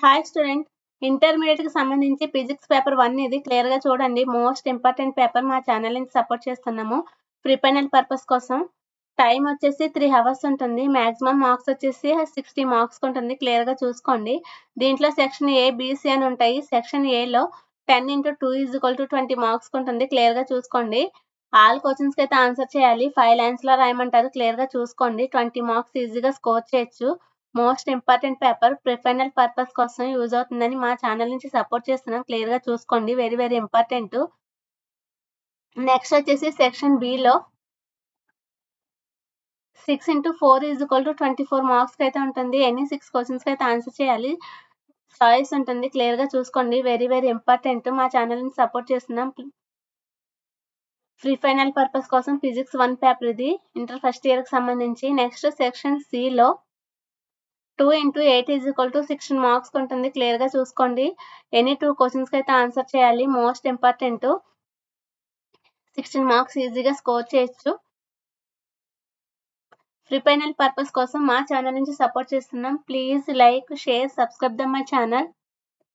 Hi student, ఇంటర్మీడియట్కి సంబంధించి physics paper 1 ఇది క్లియర్గా చూడండి. Most important paper. మా ఛానల్ నుంచి సపోర్ట్ చేస్తున్నాము ప్రీ ఫైనల్ పర్పస్ కోసం. టైం వచ్చేసి 3 hours ఉంటుంది. మ్యాక్సిమం మార్క్స్ వచ్చేసి 60 మార్క్స్ ఉంటుంది. క్లియర్గా చూసుకోండి. దీంట్లో సెక్షన్ ఏ, బీసీ అని ఉంటాయి. సెక్షన్ ఏలో 10 into 2 = 20 మార్క్స్ ఉంటుంది. క్లియర్గా చూసుకోండి. ఆల్ క్వశ్చన్స్కి అయితే ఆన్సర్ చేయాలి. 5 లైన్స్లో రాయమంటారు. క్లియర్గా చూసుకోండి. 20 మార్క్స్ ఈజీగా స్కోర్ చేయొచ్చు. Most important paper. Pre final purpose కోసం యూజ్ అవుతుందని మా ఛానల్ నుంచి సపోర్ట్ చేస్తున్నాం. క్లియర్గా చూసుకోండి. Very very important. నెక్స్ట్ వచ్చేసి సెక్షన్ బిలో 6 into 4 = 24 మార్క్స్కి అయితే ఉంటుంది. ఎనీ 6 క్వశ్చన్స్కి అయితే ఆన్సర్ చేయాలి. చాయిస్ ఉంటుంది. క్లియర్గా చూసుకోండి. Very very important. మా ఛానల్ నుంచి సపోర్ట్ చేస్తున్నాం. ప్రీ ఫైనల్ పర్పస్ కోసం ఫిజిక్స్ 1 పేపర్ ఇది ఇంటర్ ఫస్ట్ ఇయర్కి సంబంధించి. నెక్స్ట్ సెక్షన్ సిలో 2 into 8 = 16 మార్క్స్ ఉంటుంది. క్లియర్గా చూసుకోండి. ఎనీ 2 క్వశ్చన్స్కి అయితే ఆన్సర్ చేయాలి. Most important. 16 మార్క్స్ ఈజీగా స్కోర్ చేయొచ్చు. ప్రీ ఫైనల్ పర్పస్ కోసం మా ఛానల్ నుంచి సపోర్ట్ చేస్తున్నాం. Please like, share, subscribe my channel.